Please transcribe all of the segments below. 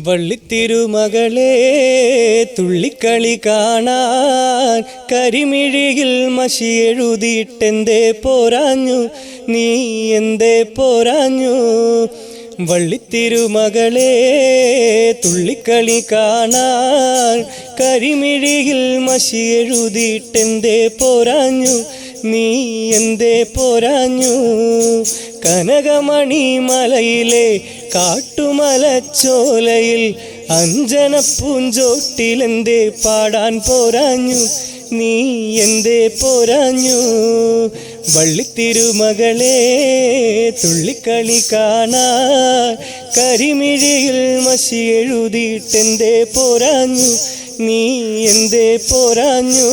വള്ളിത്തിരുമകളെ തുള്ളിക്കളി കാണാൻ കരിമിഴിയിൽ മഷി എഴുതിയിട്ടെന്തേ പോരാഞ്ഞു, നീ എന്തേ പോരാഞ്ഞു. വള്ളിത്തിരുമകളെ തുള്ളിക്കളി കാണാൻ കരിമിഴിയിൽ മഷി എഴുതിയിട്ടെന്തേ പോരാഞ്ഞു, നീ എന്തേ പോരാഞ്ഞു. കനകമണി മലയിലെ കാട്ടുമലച്ചോലയിൽ അഞ്ജനപ്പൂഞ്ചോട്ടിലെന്തേ പാടാൻ പോരാഞ്ഞു, നീ എന്തേ പോരാഞ്ഞു. വള്ളിത്തിരുമകളെ തുള്ളിക്കളി കാണാൻ കരിമിഴിയിൽ മഷി എഴുതിയിട്ടെന്തേ പോരാഞ്ഞു, നീ എന്തേ പോരാഞ്ഞു.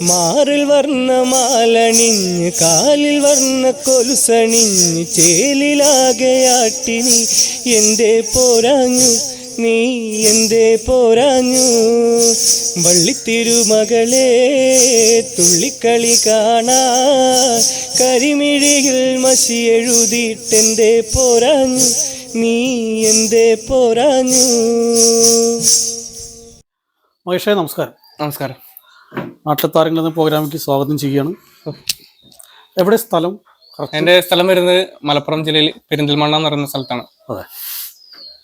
മാറിൽ വർണ്ണമാലണിഞ്ഞ് കാലിൽ വർണ്ണ കൊലുസണിഞ്ഞ് ചേലിലാകെയാട്ടിനി എന്തേ പോരാഞ്ഞു, നീ എന്തേ പോരാഞ്ഞു. വള്ളിത്തിരുമകളെ തുള്ളിക്കളി കാണാൻ കരിമിഴിയിൽ മഷി എഴുതിയിട്ടെന്തേ പോരാഞ്ഞു, നീ എന്തേ പോരാഞ്ഞു. മഹേഷേ നമസ്കാരം. നമസ്കാരം. നാട്ടിലെത്താറെങ്കിലും പ്രോഗ്രാമിലേക്ക് സ്വാഗതം ചെയ്യുകയാണ്. എവിടെ സ്ഥലം? എൻ്റെ സ്ഥലം വരുന്നത് മലപ്പുറം ജില്ലയിൽ പെരിന്തൽമണ്ണ എന്ന് പറയുന്ന സ്ഥലത്താണ്. അതെ.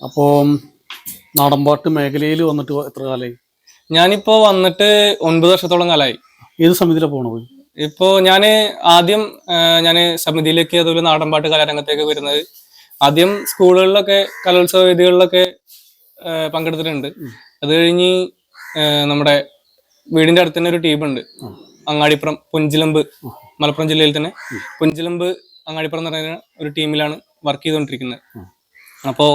അപ്പോൾ നാടൻപാട്ട് മേഖലയിൽ വന്നിട്ട് എത്ര കാലമായി? ഞാനിപ്പോൾ വന്നിട്ട് 9 വർഷത്തോളം കാലമായി. ഏത് സമിതിയിലാണ് പോകണത്? ഇപ്പോൾ ഞാൻ ആദ്യം സമിതിയിലേക്ക് അതുപോലെ നാടൻപാട്ട് കലാരംഗത്തേക്ക് വരുന്നത് ആദ്യം സ്കൂളുകളിലൊക്കെ കലോത്സവ വേദികളിലൊക്കെ പങ്കെടുത്തിട്ടുണ്ട്. അത് കഴിഞ്ഞ് നമ്മുടെ വീടിന്റെ അടുത്ത് തന്നെ ഒരു ടീമുണ്ട്, അങ്ങാടിപ്പുറം പുഞ്ചിലമ്പ്, മലപ്പുറം ജില്ലയിൽ തന്നെ പുഞ്ചിലമ്പ് അങ്ങാടിപ്പുറം എന്ന് പറയുന്ന ഒരു ടീമിലാണ് വർക്ക് ചെയ്തുകൊണ്ടിരിക്കുന്നത്. അപ്പോൾ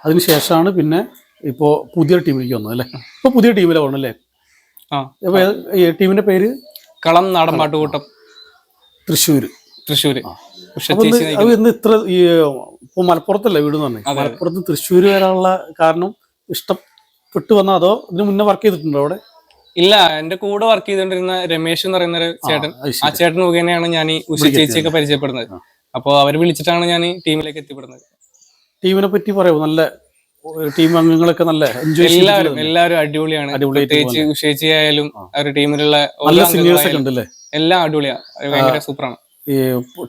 അതിനുശേഷമാണ് പിന്നെ ഇപ്പോൾ പുതിയ ടീമിലേക്ക് വന്നത് അല്ലേ? ഇപ്പോൾ പുതിയ ടീമിലാണ് പോകണല്ലേ? ആ, ടീമിന്റെ പേര് കളം നാടൻപാട്ടുകൂട്ടം, തൃശ്ശൂര്. ഇത്ര ഇപ്പോൾ മലപ്പുറത്തല്ലേ വീട് എന്ന് പറഞ്ഞത്? മലപ്പുറത്ത് തൃശ്ശൂർ വരാനുള്ള കാരണം ഇഷ്ടപ്പെട്ടു വന്നോ അതോ ഇതിന് മുന്നേ വർക്ക് ചെയ്തിട്ടുണ്ടോ അവിടെ? ഇല്ല, എന്റെ കൂടെ വർക്ക് ചെയ്തുകൊണ്ടിരുന്ന രമേശ് എന്ന് പറയുന്ന ഒരു ചേട്ടൻ, ആ ചേട്ടൻ മുഖേനയാണ് ഞാൻ ഈ ഉഷ ചേച്ചിയൊക്കെ പരിചയപ്പെടുന്നത്. അപ്പോൾ അവർ വിളിച്ചിട്ടാണ് ഞാൻ ടീമിലേക്ക് എത്തിപ്പെടുന്നത്. ടീമിനെ പറ്റി പറയാമോ? നല്ല ടീം അംഗങ്ങളൊക്കെ നല്ല എല്ലാവരും അടിപൊളിയാണ്. പ്രത്യേകിച്ച് ഉഷ ചേച്ചി ആയാലും അവരുടെ ടീമിലുള്ള എല്ലാം അടിപൊളിയാണ്, ഭയങ്കര സൂപ്പറാണ് ഈ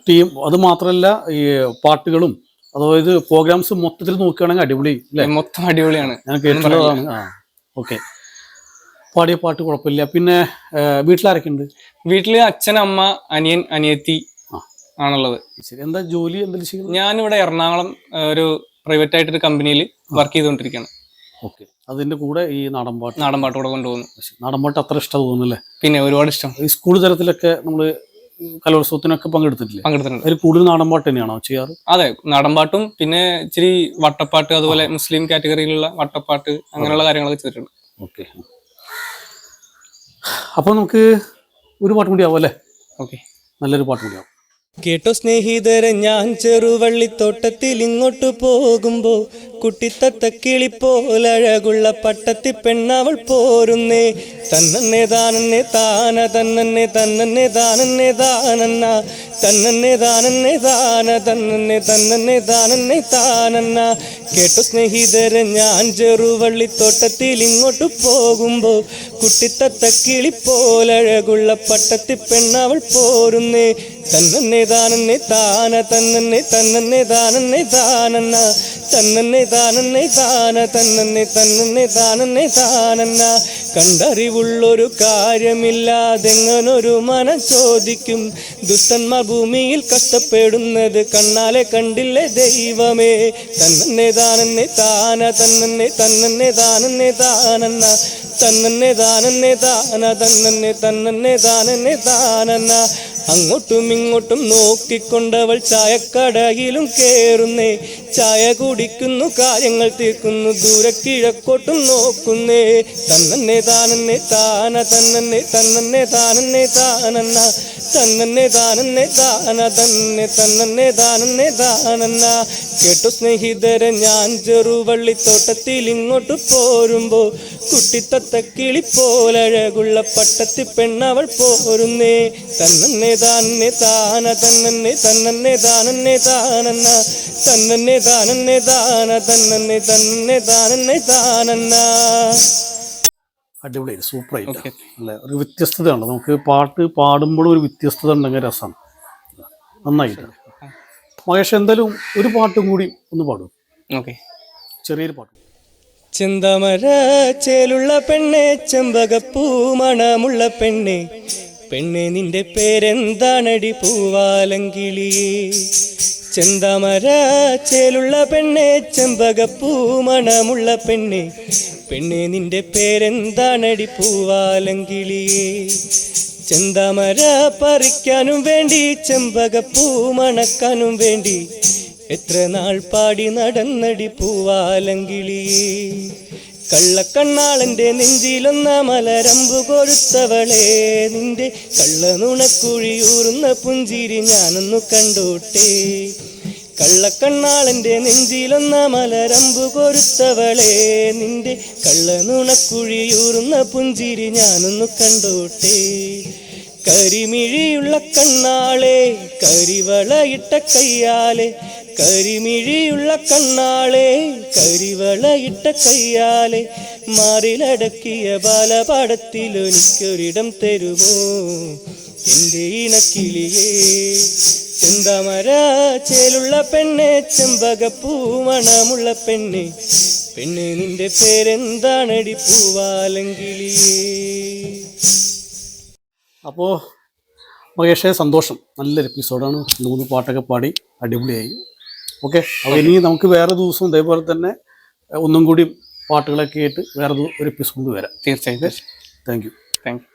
ടീം. അത് മാത്രമല്ല ഈ പാട്ടുകളും അതായത് പ്രോഗ്രാംസ് മൊത്തത്തിൽ നോക്കുകയാണെങ്കിൽ അടിപൊളി അല്ലേ? മൊത്തം അടിപൊളിയാണ്, ഞാൻ കേട്ടിട്ടുള്ളതാണ്. ഓക്കെ, പാടിയ പാട്ട് കുഴപ്പമില്ല. പിന്നെ വീട്ടിലാരൊക്കെ ഉണ്ട്? വീട്ടില് അച്ഛൻ, അമ്മ, അനിയൻ, അനിയത്തി ആണുള്ളത്. ശരി. എന്താ ജോലി? എന്തെങ്കിലും ചെയ്യുന്നത്? ഞാനിവിടെ എറണാകുളം ഒരു പ്രൈവറ്റ് ആയിട്ടൊരു കമ്പനിയിൽ വർക്ക് ചെയ്തുകൊണ്ടിരിക്കുകയാണ്. ഓക്കെ. അതിന്റെ കൂടെ ഈ നാടൻപാട്ട് കൂടെ കൊണ്ടുപോകുന്നു. നാടൻപാട്ട് അത്ര ഇഷ്ടം തോന്നുന്നല്ലേ? പിന്നെ ഒരുപാട് ഇഷ്ടം. ഈ സ്കൂൾ തലത്തിലൊക്കെ നമ്മള് കലോത്സവത്തിനൊക്കെ പങ്കെടുത്തിട്ടില്ലേ? അതിൽ കൂടുതൽ നാടൻപാട്ട് തന്നെയാണോ ചെയ്യാറ്? അതെ, നാടൻപാട്ടും പിന്നെ ഇച്ചിരി വട്ടപ്പാട്ട്, അതുപോലെ മുസ്ലിം കാറ്റഗറിയിലുള്ള വട്ടപ്പാട്ട്, അങ്ങനെയുള്ള കാര്യങ്ങളൊക്കെ ചെയ്തിട്ടുണ്ട്. ഓക്കെ. അപ്പൊ നമുക്ക് ഒരു പാട്ട് കൂടി ആവും അല്ലേ? ഓക്കെ, നല്ലൊരു പാട്ട് കൂടി ആവും. കേട്ടോ സ്നേഹിതരെ, ഞാൻ ചെറുവള്ളിത്തോട്ടത്തിൽ ഇങ്ങോട്ട് പോകുമ്പോ കുട്ടിത്തത്ത കിളിപ്പോലഴകുള്ള പട്ടത്തി പെണ്ണവൾ പോരുന്നേ. തന്നന്നെ താനന്നെ താന തന്നന്നെ തന്നന്നെ താനന്നെ താനന്ന തന്നന്നെ താനന്നെ താന തന്നന്നെ തന്നന്നെ താനന്നെ താനന്ന. കേട്ടോ സ്നേഹിതരെ, ഞാൻ ചെറുവള്ളിത്തോട്ടത്തിൽ ഇങ്ങോട്ട് പോകുമ്പോ കുട്ടിത്തത്ത കിളിപ്പോലഴകുള്ള പട്ടത്തി പെണ്ണവൾ പോരുന്നേ. തന്നന്നെ താനന്നെ താന തന്നന്നെ തന്നന്നെ താനന്നെ താനന്ന തന്നന്നെ താനന്നെ താന തന്നന്നെ തന്നന്നെ താനന്നെ താനന്ന. കണ്ടറിവുള്ളൊരു കാര്യമില്ലാതെങ്ങനൊരു മനം ചോദിക്കും, ദുഷ്ടന്മാർ ഭൂമിയിൽ കഷ്ടപ്പെടുന്നത് കണ്ണാലെ കണ്ടില്ലേ ദൈവമേ. തന്നന്നെ താനന്നെ താന തന്നന്നെ തന്നന്നെ താനന്നെ താനന്ന തന്നന്നെ താനന്നെ താന തന്നന്നെ തന്നന്നെ താനന്നെ താനന്ന. അങ്ങോട്ടും ഇങ്ങോട്ടും നോക്കിക്കൊണ്ടവൾ ചായക്കടയിലും കേറുന്നേ. ചായ കുടിക്കുന്നു, കാര്യങ്ങൾ തീർക്കുന്നു, ദൂരെ കിഴക്കോട്ടും നോക്കുന്നേ. തന്നന്നെ താനന്നെ താന തന്നന്നെ തന്നന്നെ താനന്നെ താനന്ന തന്നന്നെ താനന്നെ താന തന്നെ തന്നന്നെ താനന്നെ താനന്ന. കേട്ടു സ്നേഹിതരെ, ഞാൻ ചെറുവള്ളിത്തോട്ടത്തിൽ ഇങ്ങോട്ട് പോരുമ്പോ കുട്ടിത്തത്ത കിളിപ്പോലഴകുള്ള പട്ടത്തി പെണ്ണവൾ പോരുന്നേ. തന്നന്നെ താനന്നെ താന തന്നന്നെ തന്നന്നെ താനന്നെ താനന്ന തന്നന്നെ താനന്നെ താന തന്നന്നെ തന്നന്നെ താനന്നെ താനന്ന. അടിപൊളി, സൂപ്പറായിട്ട് അല്ല, ഒരു വ്യത്യസ്തതയാണ്. നമുക്ക് പാട്ട് പാടുമ്പോഴും ഒരു വ്യത്യസ്തത ഉണ്ടെങ്കിൽ രസമാണ്. നന്നായിട്ട്. മഹേഷ്, എന്തായാലും ഒരു പാട്ടും കൂടി ഒന്ന് പാടും. ഓക്കെ, ചെറിയൊരു പാട്ട്. ചെന്താമര ചേലുള്ള പെണ്ണെ, ചെമ്പകപ്പൂ മണമുള്ള പെണ്ണെ, പെണ്ണെ നിന്റെ പേരെന്താണടി പൂവാലങ്കിളിയേ. ചെന്താമര ചേലുള്ള പെണ്ണെ, ചെമ്പകപ്പൂ മണമുള്ള പെണ്ണെ, പെണ്ണെ നിന്റെ പേരെന്താണടി പൂവാലങ്കിളിയേ. ചെന്താമര പറിക്കാനും വേണ്ടി, ചെമ്പകപ്പൂ മണക്കാനും വേണ്ടി, എത്ര നാൾ പാടി നടന്നടി പൂവാലങ്കിളിയേ. കള്ളക്കണ്ണാളന്റെ നെഞ്ചിലൊന്ന മലരമ്പു കൊഴുത്തവളെ, നിന്റെ കള്ളനുണക്കുഴിയൂറുന്ന പുഞ്ചിരി ഞാനൊന്നു കണ്ടോട്ടെ. കള്ളക്കണ്ണാളന്റെ നെഞ്ചിലൊന്ന മലരമ്പു കൊരുത്തവളെ, നിന്റെ കള്ളനുണക്കുഴിയൂറുന്ന പുഞ്ചിരി ഞാനൊന്നു കണ്ടോട്ടെ. കരിമിഴിയുള്ള കണ്ണാളെ, കരിവളയിട്ട കയ്യാലെ, കരിമിഴിയുള്ള കണ്ണാളെ, കരിവളയിട്ട കയ്യാലെ, മാറിലടക്കിയ ബാലപാടത്തിലൊനിക്കൊരിടം തരുമോ എൻ്റെ ഇണക്കിളിയേ. ചെന്താമര ചേലുള്ള പെണ്ണെ, ചെമ്പകപ്പൂ മണമുള്ള പെണ്ണെ, പെണ്ണെ നിന്റെ പേരെന്താണടി പൂവാലങ്കിളിയേ. അപ്പോൾ മഹേഷേ, സന്തോഷം. നല്ലൊരു എപ്പിസോഡാണ്. 3 പാട്ടൊക്കെ പാടി അടിപൊളിയായി. ഓക്കെ, അപ്പോൾ ഇനി നമുക്ക് വേറെ ദിവസം ഇതേപോലെ തന്നെ ഒന്നും കൂടി പാട്ടുകളൊക്കെ ആയിട്ട് വേറെ ഒരു എപ്പിസോഡ് വരാം. തീർച്ചയായും. Thank you. Thank you.